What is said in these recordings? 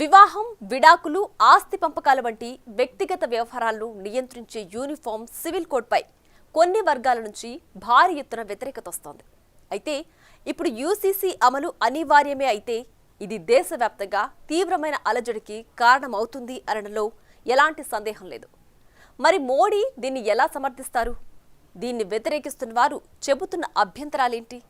వివాహం, విడాకులు, ఆస్తి పంపకాల వంటి వ్యక్తిగత వ్యవహారాలను నియంత్రించే యూనిఫామ్ సివిల్ కోడ్పై కొన్ని వర్గాల నుంచి భారీ ఎత్తున వ్యతిరేకత వస్తోంది. అయితే ఇప్పుడు యూసీసీ అమలు అనివార్యమే అయితే ఇది దేశవ్యాప్తంగా తీవ్రమైన అలజడికి కారణమవుతుంది అనడంలో ఎలాంటి సందేహం లేదు. మరి మోడీ దీన్ని ఎలా సమర్థిస్తారు? దీన్ని వ్యతిరేకిస్తున్న వారు చెబుతున్న అభ్యంతరాలేంటి?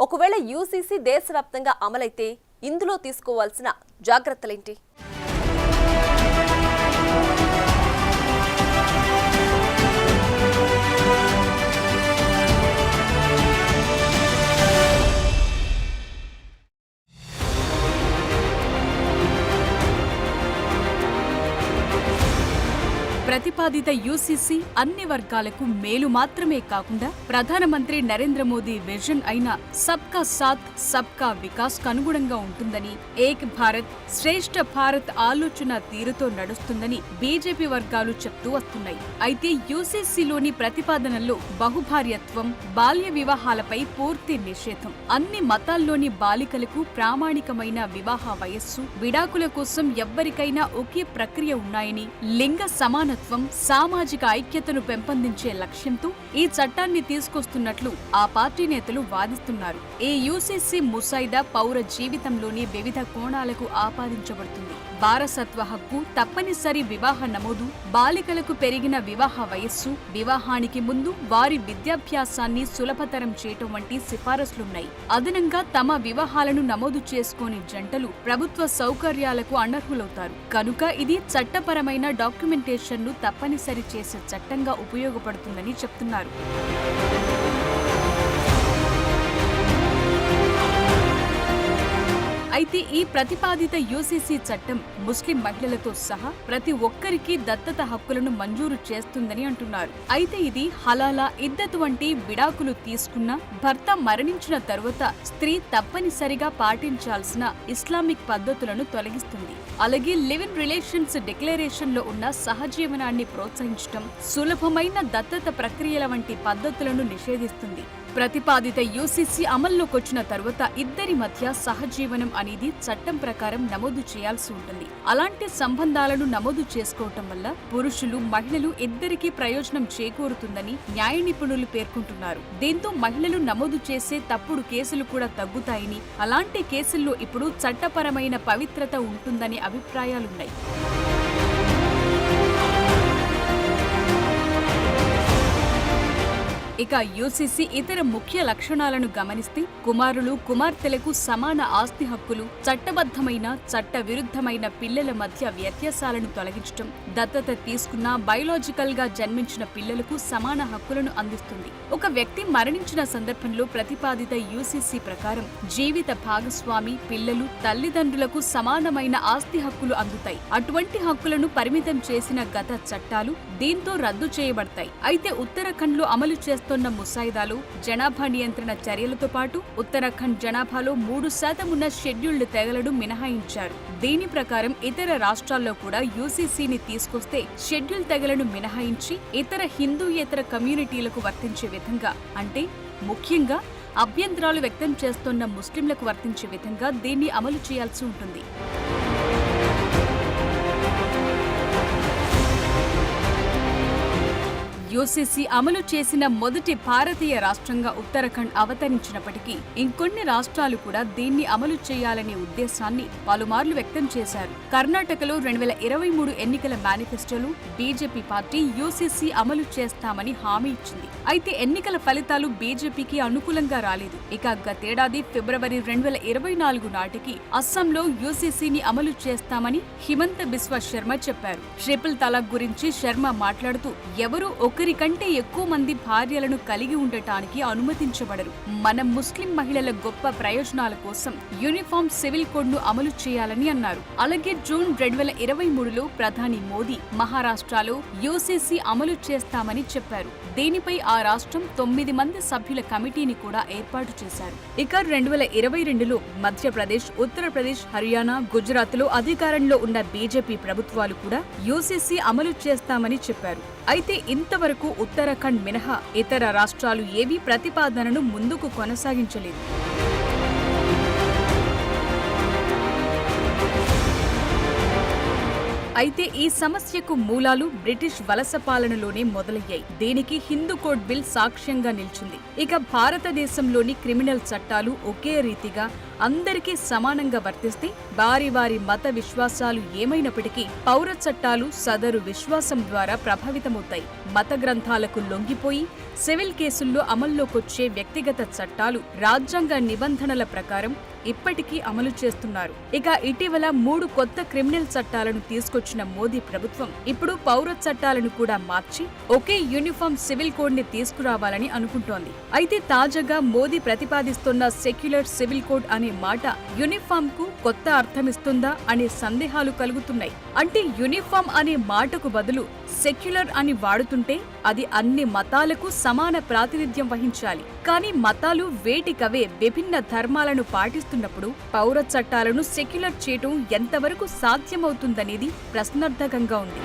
ఒకవేళ యూసీసీ దేశవ్యాప్తంగా అమలైతే ఇందులో తీసుకోవాల్సిన జాగ్రత్తలేంటి? ప్రతిపాదిత యూసీసీ అన్ని వర్గాలకు మేలు మాత్రమే కాకుండా ప్రధానమంత్రి నరేంద్ర మోదీ విజన్ అయిన సబ్కా సాథ్ సబ్కా వికాస్ కు అనుగుణంగా ఉంటుందని, ఏక్ భారత్ శ్రేష్ఠ భారత్ ఆలోచన తీరుతో నడుస్తుందని బీజేపీ వర్గాలు చెప్తూ వస్తున్నాయి. అయితే యూసీసీలోని ప్రతిపాదనల్లో బహుభార్యత్వం, బాల్య వివాహాలపై పూర్తి నిషేధం, అన్ని మతాల్లోని బాలికలకు ప్రామాణికమైన వివాహ వయస్సు, విడాకుల కోసం ఎవ్వరికైనా ఒకే ప్రక్రియ ఉన్నాయని, లింగ సమానత్వం, సామాజిక ఐక్యతను పెంపొందించే లక్ష్యంతో ఈ చట్టాన్ని తీసుకొస్తున్నట్లు ఆ పార్టీ నేతలు వాదిస్తున్నారు. ఈ యూసీసీ ముసాయిదా పౌర జీవితంలోని వివిధ కోణాలకు ఆపాదించబడుతుంది. వారసత్వ హక్కు, తప్పనిసరి వివాహ నమోదు, బాలికలకు పెరిగిన వివాహ వయస్సు, వివాహానికి ముందు వారి విద్యాభ్యాసాన్ని సులభతరం చేయటం వంటి సిఫారసులున్నాయి. అదనంగా తమ వివాహాలను నమోదు చేసుకోని జంటలు ప్రభుత్వ సౌకర్యాలకు అనర్హులవుతారు. కనుక ఇది చట్టపరమైన డాక్యుమెంటేషన్ ను తప్పనిసరి చేసే చట్టంగా ఉపయోగపడుతుందని చెప్తున్నారు. అయితే ఈ ప్రతిపాదిత యూసీసీ చట్టం ముస్లిం మహిళలతో సహా ప్రతి ఒక్కరికి దత్తత హక్కులను మంజూరు చేస్తుందని అంటున్నారు. అయితే ఇది హలాలా, ఇద్దత్ వంటి విడాకులు తీసుకున్న భర్త మరణించిన తరువాత స్త్రీ తప్పనిసరిగా పాటించాల్సిన ఇస్లామిక్ పద్ధతులను తొలగిస్తుంది. అలాగే లివ్ ఇన్ రిలేషన్స్ డిక్లరేషన్ లో ఉన్న సహజీవనాన్ని ప్రోత్సహించడం, సులభమైన దత్తత ప్రక్రియల వంటి పద్ధతులను నిషేధిస్తుంది. ప్రతిపాదిత యూసీసీ అమల్లోకొచ్చిన తరువాత ఇద్దరి మధ్య సహజీవనం అనేది చట్టం ప్రకారం నమోదు చేయాల్సి ఉంటుంది. అలాంటి సంబంధాలను నమోదు చేసుకోవటం వల్ల పురుషులు, మహిళలు ఇద్దరికీ ప్రయోజనం చేకూరుతుందని న్యాయ నిపుణులు పేర్కొంటున్నారు. దీంతో మహిళలు నమోదు చేసే తప్పుడు కేసులు కూడా తగ్గుతాయని, అలాంటి కేసుల్లో ఇప్పుడు చట్టపరమైన పవిత్రత ఉంటుందని అభిప్రాయాలున్నాయి. ఇక యూసీసీ ఇతర ముఖ్య లక్షణాలను గమనిస్తే కుమారులు, కుమార్తెలకు సమాన ఆస్తి హక్కులు, చట్టబద్ధమైన, చట్ట విరుద్ధమైన పిల్లల మధ్య వ్యత్యాసాలను తొలగించడం, దత్తత తీసుకున్న బయోలాజికల్ గా జన్మించిన పిల్లలకు సమాన హక్కులను అందిస్తుంది. ఒక వ్యక్తి మరణించిన సందర్భంలో ప్రతిపాదిత యూసీసీ ప్రకారం జీవిత భాగస్వామి, పిల్లలు, తల్లిదండ్రులకు సమానమైన ఆస్తి హక్కులు అందుతాయి. అటువంటి హక్కులను పరిమితం చేసిన గత చట్టాలు దీంతో రద్దు చేయబడతాయి. అయితే ఉత్తరాఖండ్ లో అమలు చేస్తున్న ముసాయిదాలో జనాభా నియంత్రణ చర్యలతో పాటు ఉత్తరాఖండ్ జనాభాలో 3% ఉన్న షెడ్యూల్డ్ తెగలను మినహాయించారు. దీని ప్రకారం ఇతర రాష్ట్రాల్లో కూడా యూసీసీని తీసుకొస్తే షెడ్యూల్ తెగలను మినహాయించి ఇతర హిందూయేతర కమ్యూనిటీలకు వర్తించే విధంగా, అంటే ముఖ్యంగా అభ్యంతరాలు వ్యక్తం చేస్తున్న ముస్లింలకు వర్తించే విధంగా దీన్ని అమలు చేయాల్సి ఉంటుంది. యూసీసీ అమలు చేసిన మొదటి భారతీయ రాష్ట్రంగా ఉత్తరాఖండ్ అవతరించినప్పటికీ ఇంకొన్ని రాష్ట్రాలు కూడా దీన్ని అమలు చేయాలనే ఉద్దేశాన్ని పలుమార్లు వ్యక్తం చేశారు. కర్ణాటకలో 2023 ఎన్నికల మేనిఫెస్టోలో బీజేపీ పార్టీ యూసీసీ అమలు చేస్తామని హామీ ఇచ్చింది. అయితే ఎన్నికల ఫలితాలు బీజేపీకి అనుకూలంగా రాలేదు. ఇక గతేడాది ఫిబ్రవరి 2024 నాటికి అస్సాంలో యూసీసీని అమలు చేస్తామని హిమంత బిస్వా శర్మ చెప్పారు. ట్రిపుల్ తలాక్ గురించి శర్మ మాట్లాడుతూ, ఎవరూ ఒకరి కంటే ఎక్కువ మంది భార్యలను కలిగి ఉండటానికి అనుమతించబడరు. మన ముస్లిం మహిళల గొప్ప ప్రయోజనాల కోసం యూనిఫామ్ సివిల్ కోడ్ ను అమలు చేయాలని అన్నారు. అలాగే జూన్ 2023లో ప్రధాని మోదీ మహారాష్ట్రలో యూసీసీ అమలు చేస్తామని చెప్పారు. దీనిపై ఆ రాష్ట్రం 9 మంది సభ్యుల కమిటీని కూడా ఏర్పాటు చేశారు. ఇక 2022లో మధ్యప్రదేశ్, ఉత్తరప్రదేశ్, హర్యానా, గుజరాత్ లో అధికారంలో ఉన్న బీజేపీ ప్రభుత్వాలు కూడా యూసీసీ అమలు చేస్తామని చెప్పారు. అయితే ఇంతవరకు ఉత్తరాఖండ్ మినహా ఇతర రాష్ట్రాలు ఏవీ ప్రతిపాదనను ముందుకు కొనసాగించలేదు. అయితే ఈ సమస్యకు మూలాలు బ్రిటిష్ వలస పాలనలోనే మొదలయ్యాయి. దీనికి హిందూ కోడ్ బిల్ సాక్ష్యంగా నిలిచింది. ఇక భారతదేశంలోని క్రిమినల్ చట్టాలు ఒకే రీతిగా అందరికీ సమానంగా వర్తిస్తే వారి వారి మత విశ్వాసాలు ఏమైనప్పటికీ పౌర చట్టాలు సదరు విశ్వాసం ద్వారా ప్రభావితమవుతాయి. మత గ్రంథాలకు లొంగిపోయి సివిల్ కేసుల్లో అమల్లోకొచ్చే వ్యక్తిగత చట్టాలు రాజ్యాంగ నిబంధనల ప్రకారం ఇప్పటికీ అమలు చేస్తున్నారు. ఇక ఇటీవల 3 కొత్త క్రిమినల్ చట్టాలను తీసుకొచ్చిన మోదీ ప్రభుత్వం ఇప్పుడు పౌర చట్టాలను కూడా మార్చి ఒకే యూనిఫామ్ సివిల్ కోడ్ ని తీసుకురావాలని అనుకుంటోంది. అయితే తాజాగా మోదీ ప్రతిపాదిస్తున్న సెక్యులర్ సివిల్ కోడ్ అనే మాట యూనిఫామ్ కు కొత్త అర్థమిస్తుందా అనే సందేహాలు కలుగుతున్నాయి. అంటే యూనిఫామ్ అనే మాటకు బదులు సెక్యులర్ అని వాడుతుంటే అది అన్ని మతాలకు సమాన ప్రాతినిధ్యం వహించాలి. కానీ మతాలు వేటికవే విభిన్న ధర్మాలను పాటిస్తున్నప్పుడు పౌర చట్టాలను సెక్యులర్ చేయటం ఎంతవరకు సాధ్యమవుతుందనేది ప్రశ్నార్థకంగా ఉంది.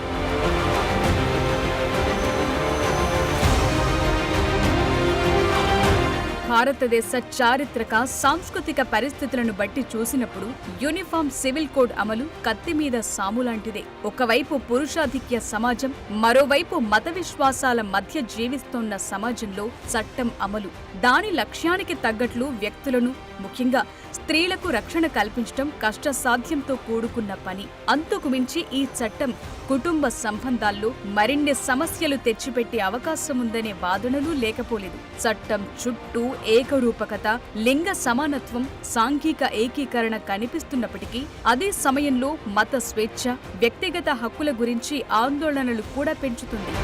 భారతదేశ చారిత్రక సాంస్కృతిక పరిస్థితులను బట్టి చూసినప్పుడు యూనిఫామ్ సివిల్ కోడ్ అమలు కత్తి మీద సాములాంటిదే. ఒకవైపు పురుషాధిక్య సమాజం, మరోవైపు మత విశ్వాసాల మధ్య జీవిస్తోన్న సమాజంలో చట్టం అమలు దాని లక్ష్యానికి తగ్గట్లు వ్యక్తులను, ముఖ్యంగా స్త్రీలకు రక్షణ కల్పించడం కష్టసాధ్యంతో కూడుకున్న పని. అంతకు మించి ఈ చట్టం కుటుంబ సంబంధాల్లో మరిన్ని సమస్యలు తెచ్చిపెట్టే అవకాశం ఉందనే వాదనలు లేకపోలేదు. చట్టం చుట్టూ ఏకరూపకత, లింగ సమానత్వం, సాంఘిక ఏకీకరణ కనిపిస్తున్నప్పటికీ అదే సమయంలో మత స్వేచ్ఛ, వ్యక్తిగత హక్కుల గురించి ఆందోళనలు కూడా పెంచుతుంది.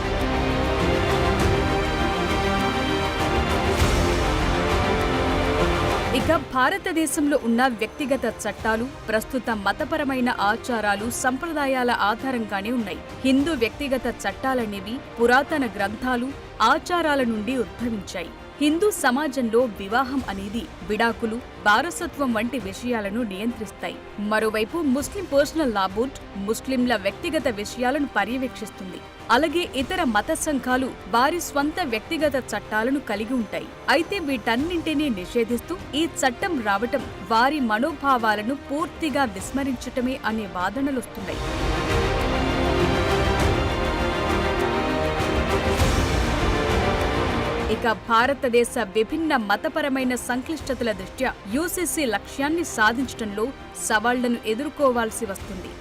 ఇక భారతదేశంలో ఉన్న వ్యక్తిగత చట్టాలు ప్రస్తుత మతపరమైన ఆచారాలు, సంప్రదాయాల ఆధారంగానే ఉన్నాయి. హిందూ వ్యక్తిగత చట్టాలనేవి పురాతన గ్రంథాలు, ఆచారాల నుండి ఉద్భవించాయి. హిందూ సమాజంలో వివాహం అనేది విడాకులు, వారసత్వం వంటి విషయాలను నియంత్రిస్తాయి. మరోవైపు ముస్లిం పర్సనల్ లా బోర్డ్ ముస్లింల వ్యక్తిగత విషయాలను పర్యవేక్షిస్తుంది. అలాగే ఇతర మత సంఘాలు వారి స్వంత వ్యక్తిగత చట్టాలను కలిగి ఉంటాయి. అయితే వీటన్నింటినీ నిషేధిస్తూ ఈ చట్టం రావటం వారి మనోభావాలను పూర్తిగా విస్మరించటమే అనే వాదనలొస్తున్నాయి. ఇక భారతదేశ విభిన్న మతపరమైన సంక్లిష్టతల దృష్ట్యా యూసీసీ లక్ష్యాన్ని సాధించడంలో సవాళ్లను ఎదుర్కోవాల్సి వస్తుంది.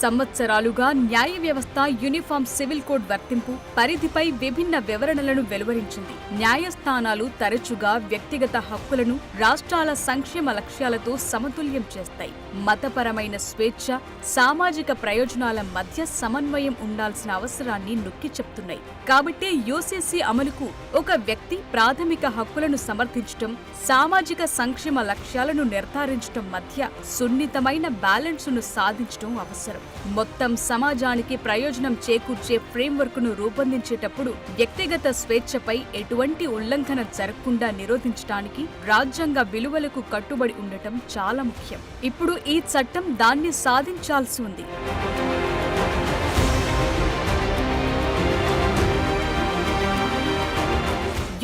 సంవత్సరాలుగా న్యాయ వ్యవస్థ యూనిఫామ్ సివిల్ కోడ్ వర్తింపు పరిధిపై విభిన్న వివరణలను వెలువరించింది. న్యాయస్థానాలు తరచుగా వ్యక్తిగత హక్కులను రాష్ట్రాల సంక్షేమ లక్ష్యాలతో సమతుల్యం చేస్తాయి. మతపరమైన స్వేచ్ఛ, సామాజిక ప్రయోజనాల మధ్య సమన్వయం ఉండాల్సిన అవసరాన్ని నొక్కి చెప్తున్నాయి. కాబట్టి యూసీసీ అమలుకు ఒక వ్యక్తి ప్రాథమిక హక్కులను సమర్థించటం, సామాజిక సంక్షేమ లక్ష్యాలను నిర్ధారించటం మధ్య సున్నితమైన బ్యాలెన్స్ను సాధించటం అవసరం. మొత్తం సమాజానికి ప్రయోజనం చేకూర్చే ఫ్రేమ్వర్క్ ను రూపొందించేటప్పుడు వ్యక్తిగత స్వేచ్ఛపై ఎటువంటి ఉల్లంఘన జరగకుండా నిరోధించడానికి రాజ్యాంగ విలువలకు కట్టుబడి ఉండటం చాలా ముఖ్యం. ఇప్పుడు ఈ చట్టం దాన్ని సాధించాల్సి ఉంది.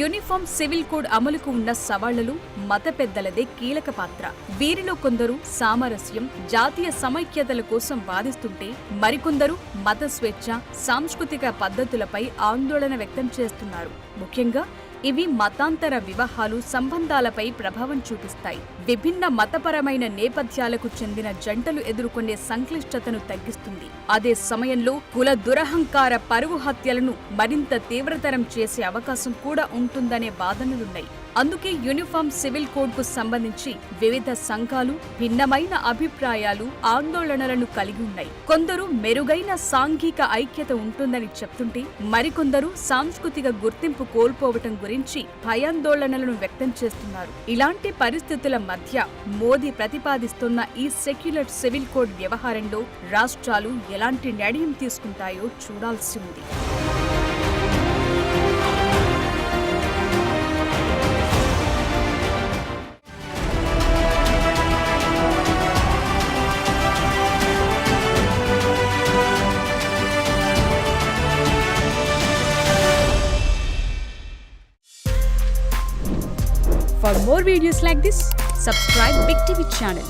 యూనిఫామ్ సివిల్ కోడ్ అమలుకు ఉన్న సవాళ్లలో మత పెద్దలదే కీలక పాత్ర. వీరిలో కొందరు సామరస్యం, జాతీయ సమైక్యతల కోసం వాదిస్తుంటే మరికొందరు మత స్వేచ్ఛ, సాంస్కృతిక పద్ధతులపై ఆందోళన వ్యక్తం చేస్తున్నారు. ముఖ్యంగా ఇవి మతాంతర వివాహాలు, సంబంధాలపై ప్రభావం చూపిస్తాయి. విభిన్న మతపరమైన నేపథ్యాలకు చెందిన జంటలు ఎదుర్కొనే సంక్లిష్టతను తగ్గిస్తుంది. అదే సమయంలో కుల దురహంకార పరువు హత్యలను మరింత తీవ్రతరం చేసే అవకాశం కూడా ఉంటుందనే వాదనలున్నాయి. అందుకే యూనిఫామ్ సివిల్ కోడ్ కు సంబంధించి వివిధ సంఘాలు భిన్నమైన అభిప్రాయాలు, ఆందోళనలను కలిగి ఉన్నాయి. కొందరు మెరుగైన సాంఘిక ఐక్యత ఉంటుందని చెప్తుంటే మరికొందరు సాంస్కృతిక గుర్తింపు కోల్పోవటం గురించి భయాందోళనలను వ్యక్తం చేస్తున్నారు. ఇలాంటి పరిస్థితుల మధ్య మోదీ ప్రతిపాదిస్తున్న ఈ సెక్యులర్ సివిల్ కోడ్ వ్యవహారంలో రాష్ట్రాలు ఎలాంటి నిర్ణయం తీసుకుంటాయో చూడాల్సి ఉంది. For more videos like this, subscribe Big TV channel.